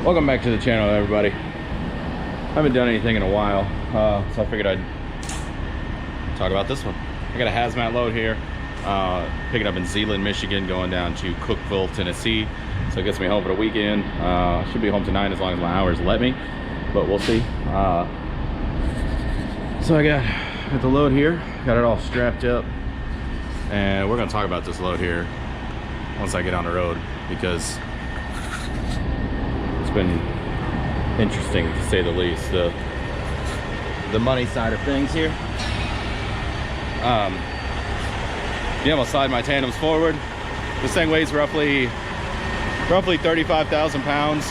Welcome back to the channel, everybody. Haven't done anything in a while, so I figured I'd talk about this one. I got a hazmat load here, picking up in Zeeland, Michigan, going down to Cookeville, Tennessee. So it gets me home for the weekend. I should be home tonight as long as my hours let me, but we'll see. So I got the load here, got it all strapped up, and we're gonna talk about this load here once I get on the road, because it's been interesting to say the least. The money side of things here. Yeah, I'll slide my tandems forward. This thing weighs roughly 35,000 pounds.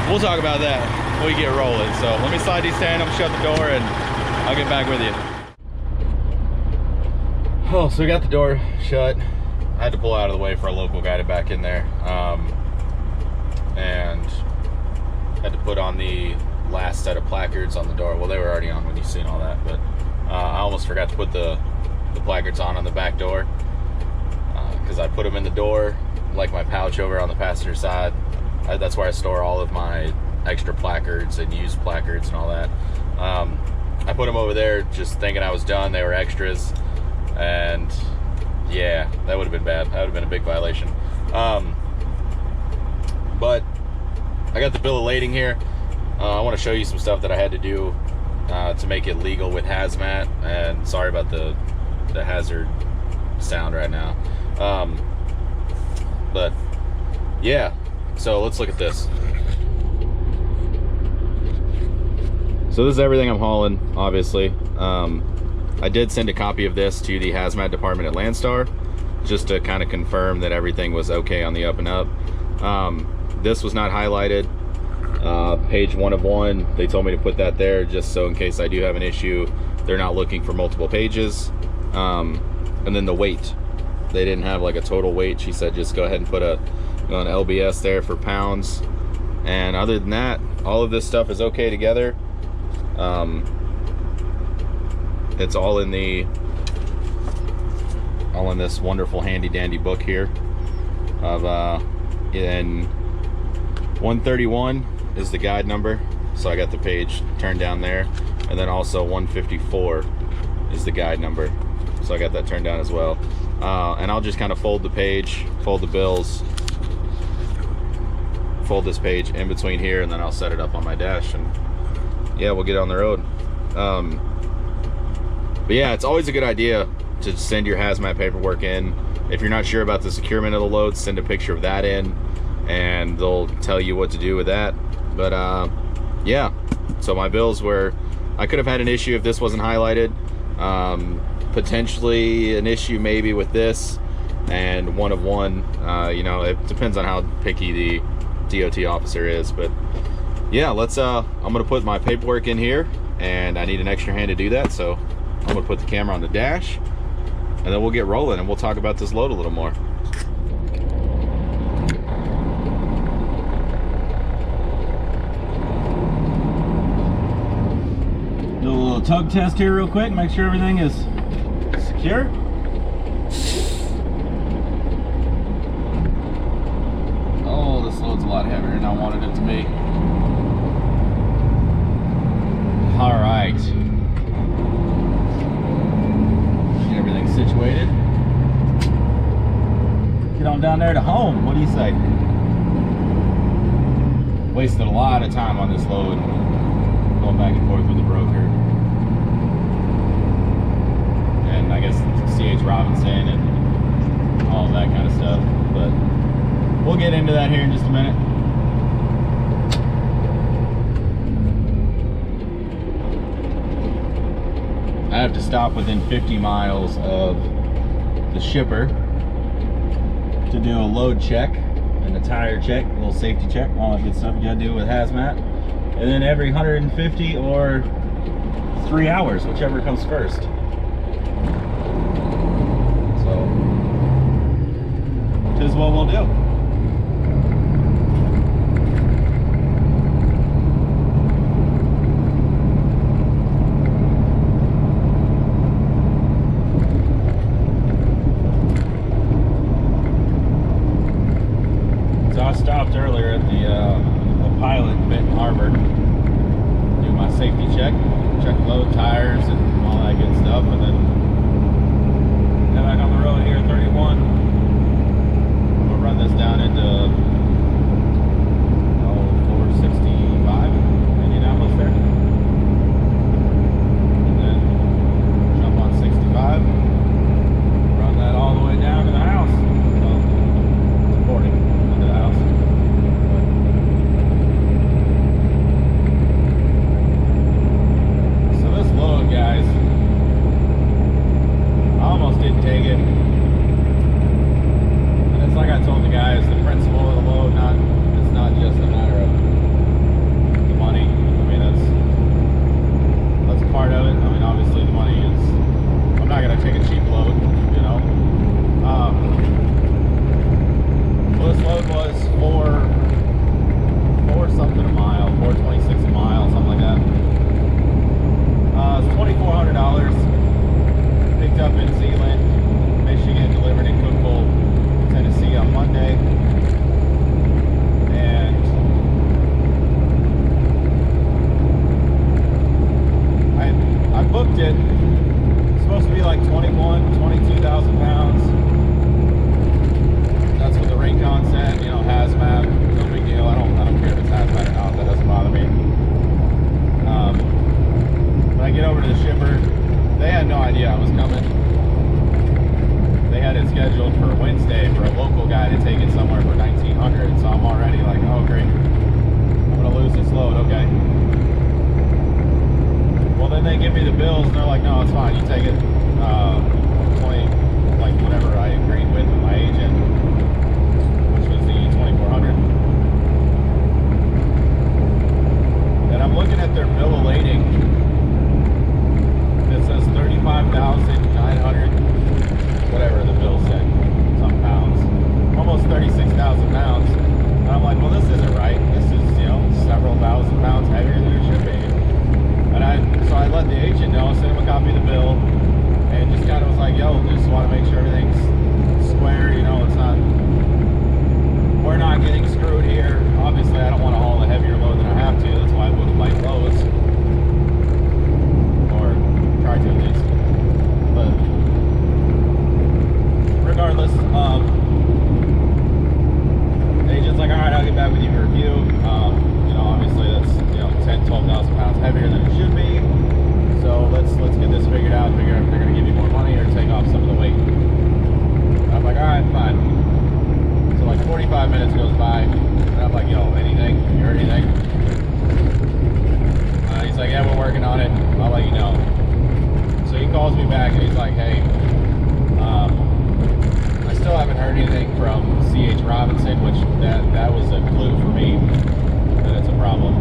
We'll talk about that when we get rolling. So let me slide these tandems, shut the door, and I'll get back with you. Oh, so we got the door shut. I had to pull out of the way for a local guy to back in there, and had to put on the last set of placards on the door. Well, they were already on when you seen all that, but I almost forgot to put the placards on the back door, because I put them in the door like my pouch over on the passenger side. That's where I store all of my extra placards and used placards and all that. I put them over there just thinking I was done. They were extras, and yeah, that would have been bad. That would have been a big violation. But I got the bill of lading here. I want to show you some stuff that I had to do to make it legal with hazmat. And sorry about the hazard sound right now. But yeah, so let's look at this. So this is everything I'm hauling, obviously. I did send a copy of this to the hazmat department at Landstar, just to kind of confirm that everything was okay on the up and up. This was not highlighted. Page 1 of 1, they told me to put that there just so in case I do have an issue, they're not looking for multiple pages. And then the weight, they didn't have like a total weight. She said just go ahead and put an LBS there for pounds. And other than that, all of this stuff is okay together. It's all in this wonderful handy dandy book here of in 131 is the guide number, so I got the page turned down there, and then also 154 is the guide number, so I got that turned down as well. And I'll just kind of fold the page, fold the bills, fold this page in between here, and then I'll set it up on my dash, and yeah, we'll get on the road. But yeah, it's always a good idea to send your hazmat paperwork in. If you're not sure about the securement of the load, send a picture of that in, and they'll tell you what to do with that. But yeah, so my bills were, I could have had an issue if this wasn't highlighted. Potentially an issue maybe with this, and 1 of 1. You know, it depends on how picky the DOT officer is. But yeah, let's I'm gonna put my paperwork in here, and I need an extra hand to do that, so I'm gonna put the camera on the dash, and then we'll get rolling and we'll talk about this load a little more. Do a little tug test here real quick, make sure everything is secure. Oh, this load's a lot heavier than I wanted it to be. All right. Get everything situated. Get on down there to home. What do you say? Wasted a lot of time on this load, going back and forth with the broker. And I guess C.H. Robinson and all that kind of stuff. But we'll get into that here in just a minute. I have to stop within 50 miles of the shipper to do a load check and a tire check, a little safety check, all that good stuff you gotta do with hazmat. And then every 150 or 3 hours, whichever comes first. So, this is what we'll do. I stopped earlier at the pilot in Benton Harbor, do my safety check load, tires, and all that good stuff, and then head back on the road here at 31. I'm gonna run this down into 465 Indianapolis there, and then jump on 65, run that all the way down to the house. Well, to 40 into the house. So this load, guys, I almost didn't take it. And it's like I told the guys, the principle of the load, it's not just a matter of the money. I mean, that's part of it. I mean, obviously the money is, I'm not gonna take a cheap load, you know. Well, this load was four something a mile, 426 a mile, something like that. It's $2,400. Picked up in Zeeland, Michigan, delivered in Cookville, Tennessee on Monday. And I booked it. It's supposed to be like 22,000 pounds. That's what the Raycon said, you know, hazmat, no big deal. I don't care if it's hazmat or not, that doesn't bother me. When I get over to the shipper, they had no idea I was coming. They had it scheduled for Wednesday for a local guy to take it somewhere for 1,900. So I'm already like, oh great, I'm gonna lose this load. Okay. Well, then they give me the bills and they're like, no, it's fine. You take it. 20, like whatever I agreed with my agent, which was the 2,400. And I'm looking at their bill of lading. It says 35,900, whatever the bill said, some pounds, almost 36,000 pounds. And I'm like, well, this isn't right. This is, you know, several thousand pounds heavier than it should be. And so I let the agent know, sent him a copy of the bill, and just kind of was like, yo, just want to make sure everything's square, you know, it's not, we're not getting screwed here. Obviously, I don't want to haul a heavier load than I have to. That's why I book light loads. Try to at least. But regardless, the agent's like, alright, I'll get back with you for review. You know, obviously that's, you know, 10, 12,000 pounds heavier than it should be. So let's get this figured out, figure out if they're gonna give you more money or take off some of the weight. And I'm like, alright, fine. So like 45 minutes goes by, and I'm like, yo, anything? You heard anything? He's like, yeah, we're working on it. I'll let you know. So he calls me back and he's like, hey, I still haven't heard anything from C.H. Robinson, which that was a clue for me that it's a problem.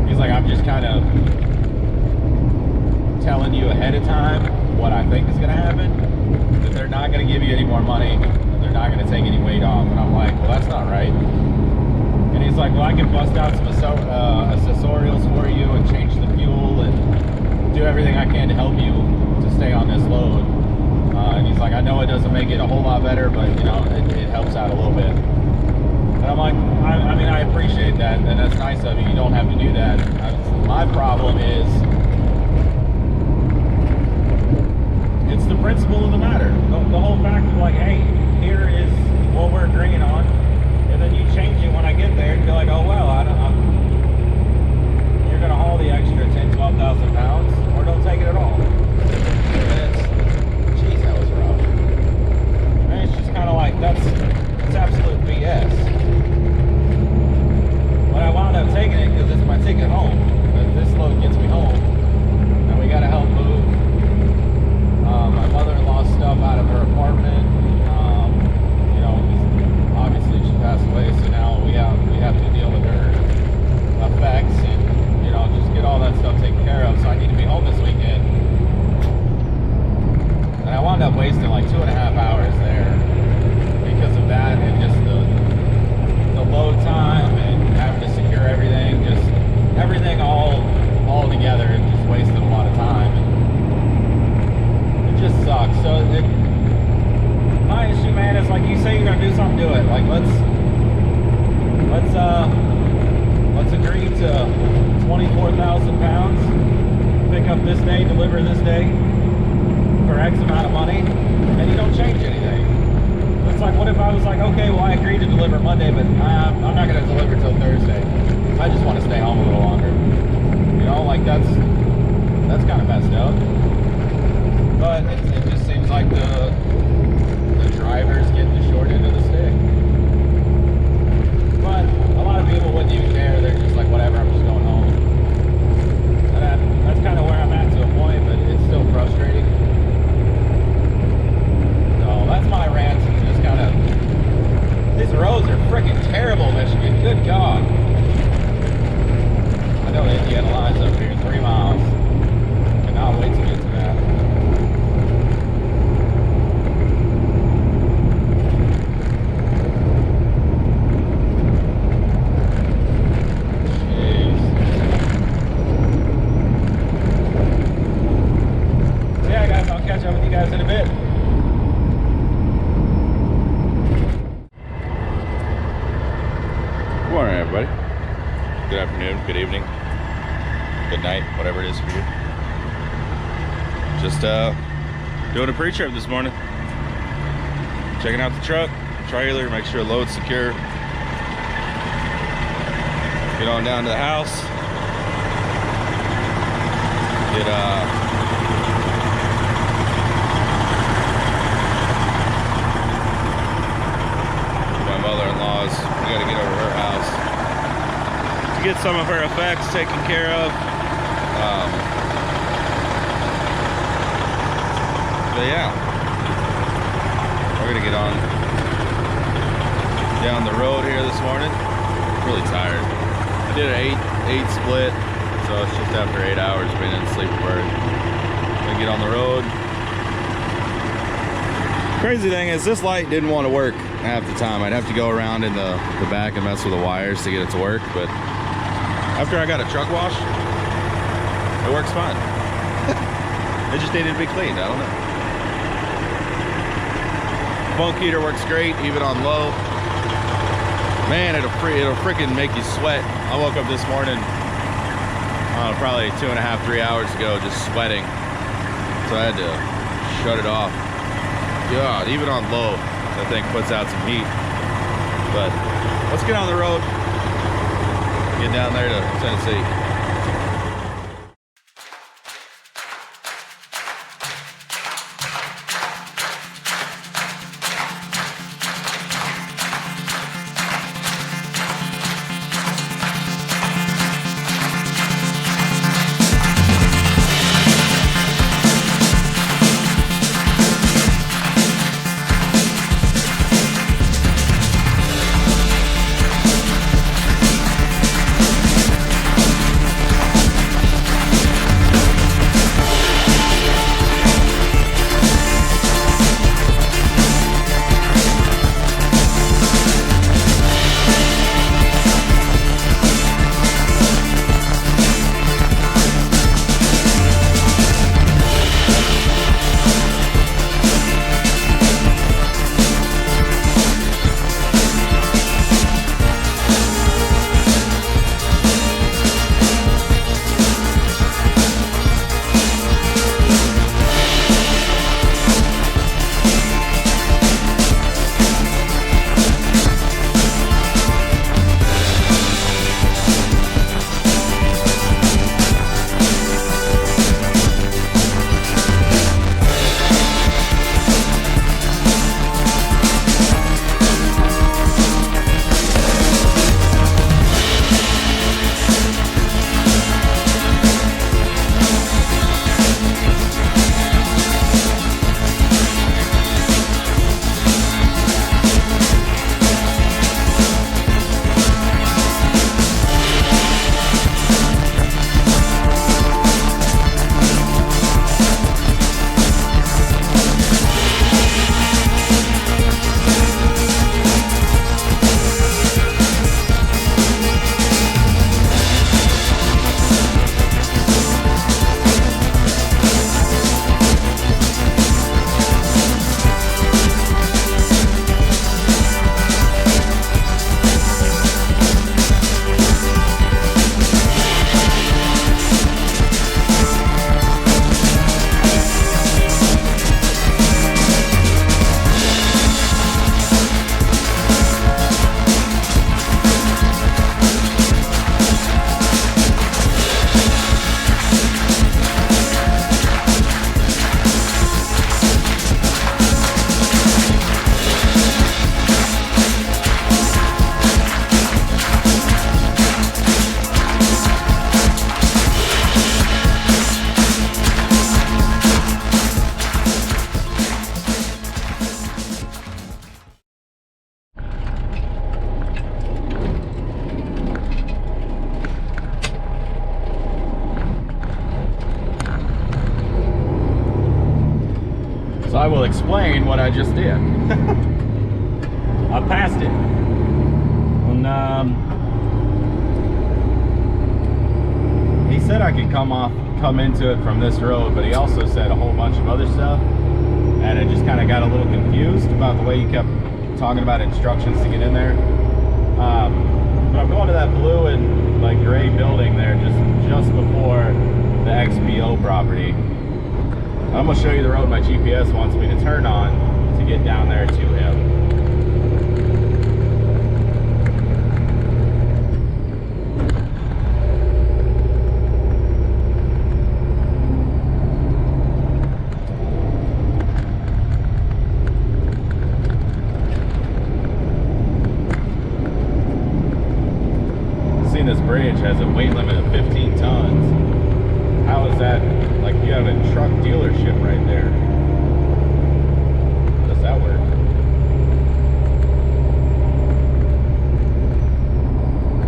He's like, I'm just kind of telling you ahead of time what I think is going to happen, that they're not going to give you any more money, and they're not going to take any weight off. And I'm like, well, that's not right. And he's like, well, I can bust out some accessorials for you and change the fuel and do everything I can to help you to stay on this load. And he's like, I know it doesn't make it a whole lot better, but, you know, it helps out a little bit. And I'm like, I mean, I appreciate that, and that's nice of you. You don't have to do that. My problem is, it's the principle of the matter. The whole fact of like, hey, here is what we're agreeing on. And then you change it when I get there and be like, oh, well, you're going to haul the extra 10, 12,000 pounds, or don't take it at all. And geez, that was rough. And it's just kind of like, that's absolute BS. But I wound up taking it because it's my ticket home. This load gets me home. And we got to help move my mother-in-law's stuff out of her apartment. You know, obviously she passed away, so now we have to deal with her effects and, you know, just get all that stuff taken care of. So I need to be home this weekend. And I wound up wasting like 2.5 hours there because of that, and just the load time and having to secure everything, just everything all together, and just wasted a lot of time. And it just sucks. So my issue, man, is like, something to it. Like let's agree to 24,000 pounds, pick up this day, deliver this day for X amount of money, and you don't change anything. It's like, what if I was like, okay, well I agreed to deliver Monday, but I'm not going to deliver till Thursday. I just want to stay home a little longer. You know, like that's kind of messed up. But it just seems like the driver's getting the short end of the stick. But a lot of people wouldn't even care. They're just like, whatever, I'm just going home. And that's kind of where I'm at to a point, but it's still frustrating. So that's my rant. Just kind of, these roads are freaking terrible, Michigan. Good God. I know the Indiana line's up here 3 miles. Cannot wait to get to that. In a bit. Good morning, everybody. Good afternoon, good evening, good night, whatever it is for you. Just doing a pre-trip this morning. Checking out the truck, trailer, make sure the load's secure. Get on down to the house. Get mother-in-law's. We got to get over to her house to get some of her effects taken care of. But yeah, we're gonna get on down the road here this morning. Really tired. I did an 8 split, so it's just after 8 hours being in Sleeperberg. Gonna get on the road. Crazy thing is, this light didn't want to work half the time. I'd have to go around in the back and mess with the wires to get it to work, but after I got a truck wash, it works fine. It just needed to be cleaned. I don't know. Bunk heater works great, even on low. Man, it'll freaking make you sweat. I woke up this morning, probably 2.5, 3 hours ago, just sweating. So I had to shut it off. God, even on low, that thing puts out some heat. But let's get on the road, get down there to Tennessee. I will explain what I just did. I passed it. And he said I could come into it from this road, but he also said a whole bunch of other stuff, and it just kind of got a little confused about the way he kept talking about instructions to get in there. But I'm going to that blue and like gray building there just before the XPO property. I'm gonna show you the road my GPS wants me to turn on to get down there to him. This bridge has a weight limit of 15 tons. How is that? Like, you have a truck dealership right there. How does that work?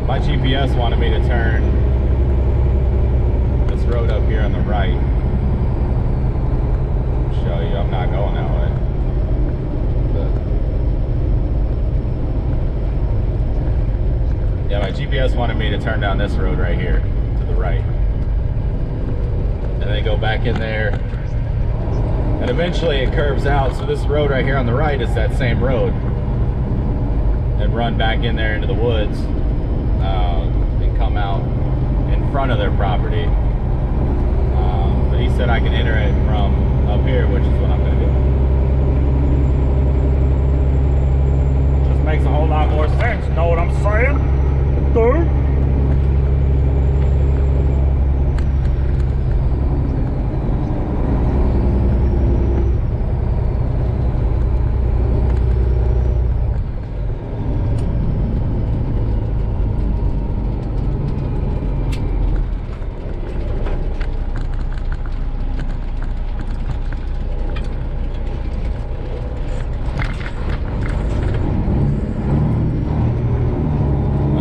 My GPS wanted me to turn this road up here on the right. I'll show you, I'm not going that way. Yeah, my GPS wanted me to turn down this road right here to the right. And then go back in there. And eventually it curves out. So this road right here on the right is that same road. And run back in there into the woods and come out in front of their property. But he said I can enter it from up here, which is what I'm going to do. Just makes a whole lot more sense, you know what I'm saying? Third.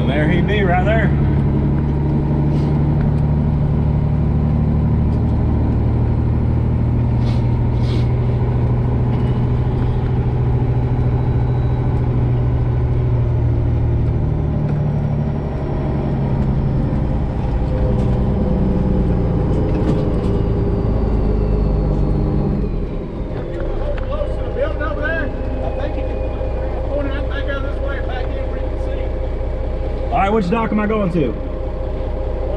There he be right there. Alright, which dock am I going to?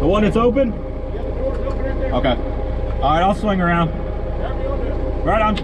The one that's open? Yeah, the door's open right there. Okay. Alright, I'll swing around. Whatever you want to do. Right on.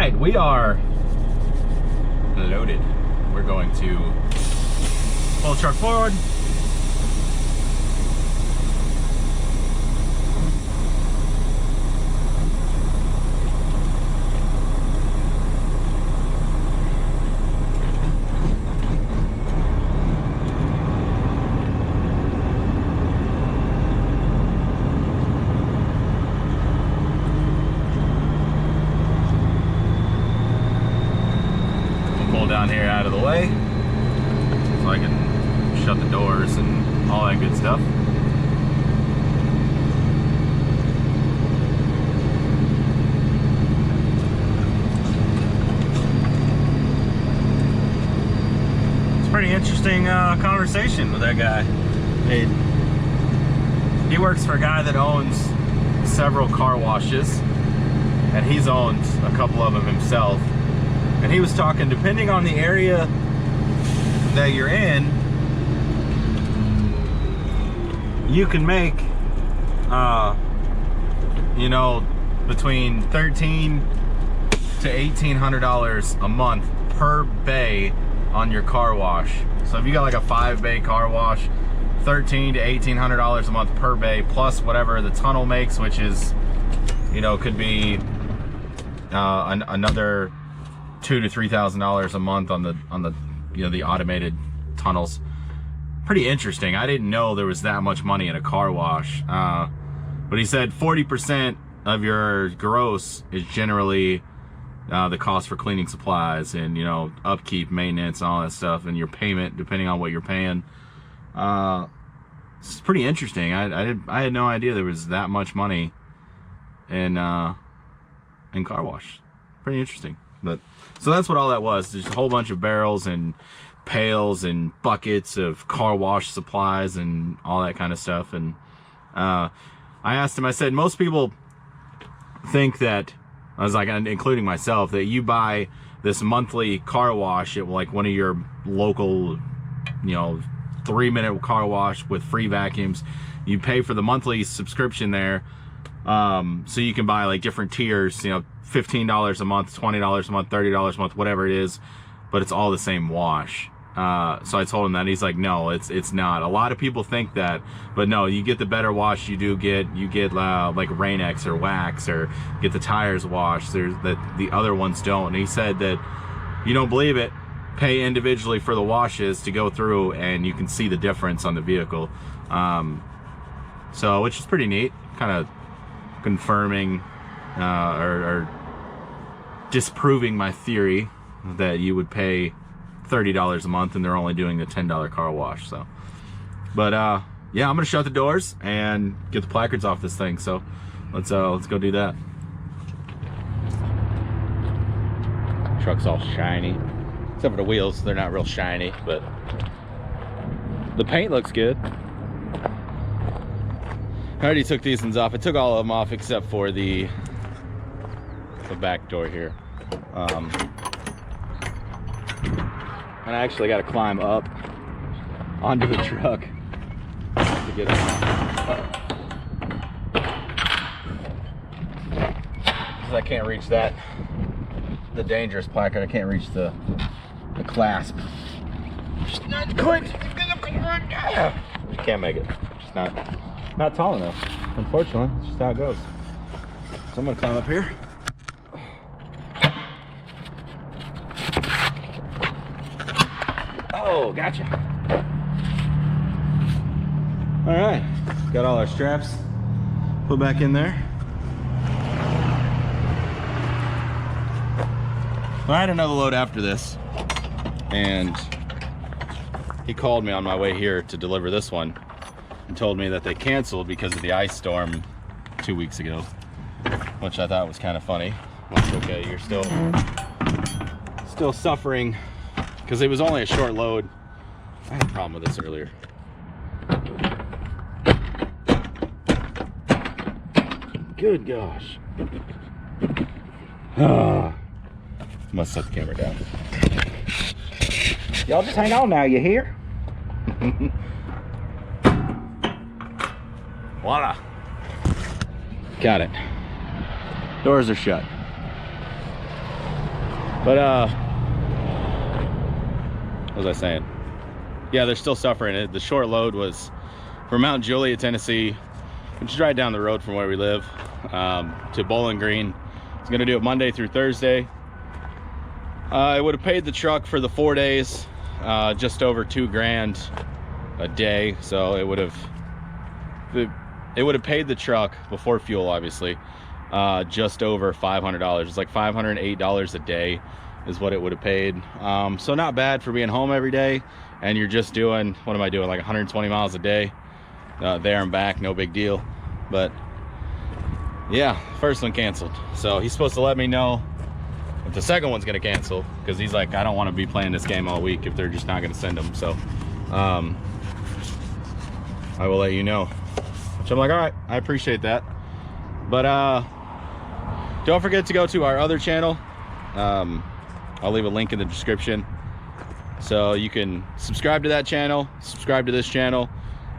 right, we are loaded. We're going to pull the truck forward. Down here out of the way so I can shut the doors and all that good stuff. It's a pretty interesting conversation with that guy. He works for a guy that owns several car washes, and he's owned a couple of them himself. And he was talking, depending on the area that you're in, you can make, you know, between $1,300 to $1,800 a month per bay on your car wash. So if you got like a 5-bay car wash, $1,300 to $1,800 a month per bay, plus whatever the tunnel makes, which is, you know, could be another $2,000 to $3,000 a month on the you know, the automated tunnels. Pretty interesting. I didn't know there was that much money in a car wash. But he said 40% of your gross is generally the cost for cleaning supplies and, you know, upkeep, maintenance, and all that stuff, and your payment depending on what you're paying. It's pretty interesting. I had no idea there was that much money in car wash. Pretty interesting. But so that's what all that was. There's a whole bunch of barrels and pails and buckets of car wash supplies and all that kind of stuff. And I asked him, I said, most people think that, I was like, including myself, that you buy this monthly car wash at like one of your local, you know, 3-minute car wash with free vacuums. You pay for the monthly subscription there, so you can buy like different tiers, you know, $15 a month, $20 a month, $30 a month, whatever it is, but it's all the same wash. So I told him that. He's like, no, it's not. A lot of people think that, but no, you get the better wash. You get like Rain-X or wax, or get the tires washed. There's that the other ones don't. And he said that you don't believe it, pay individually for the washes to go through, and you can see the difference on the vehicle. So which is pretty neat, kind of confirming or disproving my theory that you would pay $30 a month and they're only doing the $10 car wash. So, but yeah, I'm gonna shut the doors and get the placards off this thing. So let's go do that. Truck's all shiny, except for the wheels. They're not real shiny, but the paint looks good. I already took these ones off. I took all of them off except for the back door here. And I actually got to climb up onto the truck to get it off. Because I can't reach that, the dangerous placard. I can't reach the clasp. Just not quick. Can't make it. Just not tall enough. Unfortunately, it's just how it goes. So I'm gonna climb up here. Oh, gotcha. All right, got all our straps put back in there. Well, I had another load after this, and he called me on my way here to deliver this one and told me that they canceled because of the ice storm 2 weeks ago, which I thought was kind of funny. That's okay, you're still suffering, because it was only a short load. I had a problem with this earlier. Good gosh. Must set the camera down. Y'all just hang on now, you hear? Voila. Got it. Doors are shut. But what was I saying? Yeah, they're still suffering it. The short load was from Mount Juliet, Tennessee, which is right down the road from where we live, to Bowling Green. It's gonna do it Monday through Thursday. I would have paid the truck for the 4 days, just over $2,000 a day. So it would have paid the truck before fuel, obviously, just over $500. It's like $508 a day is what it would have paid. So not bad for being home every day, and you're just doing, what am I doing, like 120 miles a day there and back, no big deal. But yeah, first one canceled, so he's supposed to let me know if the second one's gonna cancel, because he's like, I don't want to be playing this game all week if they're just not gonna send them. So I will let you know, which I'm like, all right, I appreciate that. But don't forget to go to our other channel. I'll leave a link in the description, so you can subscribe to that channel, subscribe to this channel.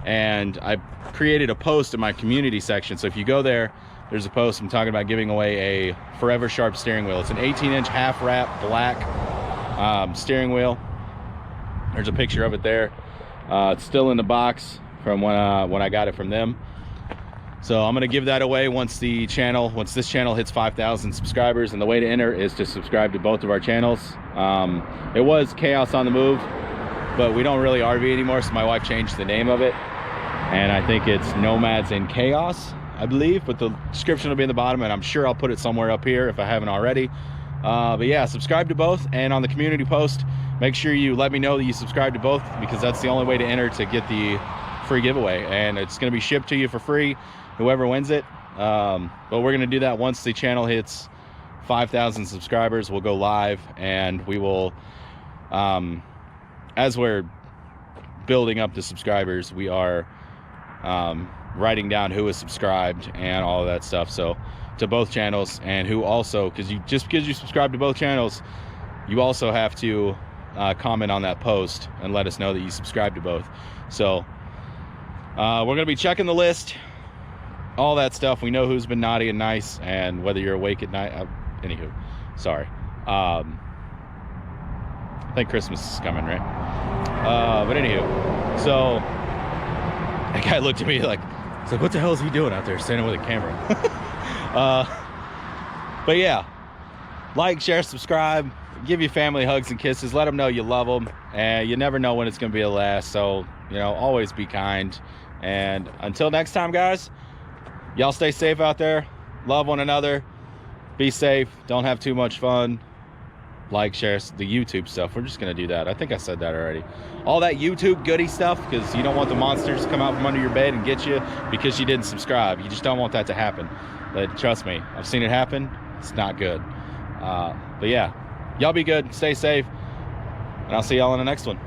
And I created a post in my community section, so if you go there, there's a post I'm talking about giving away a Forever Sharp steering wheel. It's an 18-inch half wrap black steering wheel. There's a picture of it there. It's still in the box from when I got it from them. So I'm gonna give that away once this channel hits 5,000 subscribers, and the way to enter is to subscribe to both of our channels. It was Chaos on the Move, but we don't really RV anymore, so my wife changed the name of it, and I think it's Nomads in Chaos, I believe, but the description will be in the bottom, and I'm sure I'll put it somewhere up here if I haven't already. But yeah, subscribe to both, and on the community post, make sure you let me know that you subscribe to both, because that's the only way to enter to get the free giveaway, and it's going to be shipped to you for free, whoever wins it. But we're going to do that once the channel hits 5,000 subscribers. We'll go live, and we will, as we're building up the subscribers, we are writing down who is subscribed and all of that stuff, so to both channels, and who also, because you subscribe to both channels, you also have to comment on that post and let us know that you subscribe to both. So we're gonna be checking the list, all that stuff. We know who's been naughty and nice, and whether you're awake at night. Anywho, sorry. I think Christmas is coming, right? But anywho, so that guy looked at me like, it's like, what the hell is he doing out there standing with a camera? But yeah, like, share, subscribe, give your family hugs and kisses, let them know you love them, and you never know when it's gonna be the last. So, you know, always be kind, and until next time, guys, y'all stay safe out there, love one another, be safe, don't have too much fun. Like, share the YouTube stuff. We're just gonna do that. I think I said that already. All that YouTube goodie stuff, because you don't want the monsters to come out from under your bed and get you because you didn't subscribe. You just don't want that to happen. But trust me, I've seen it happen. It's not good. But yeah, y'all be good, stay safe, and I'll see y'all in the next one.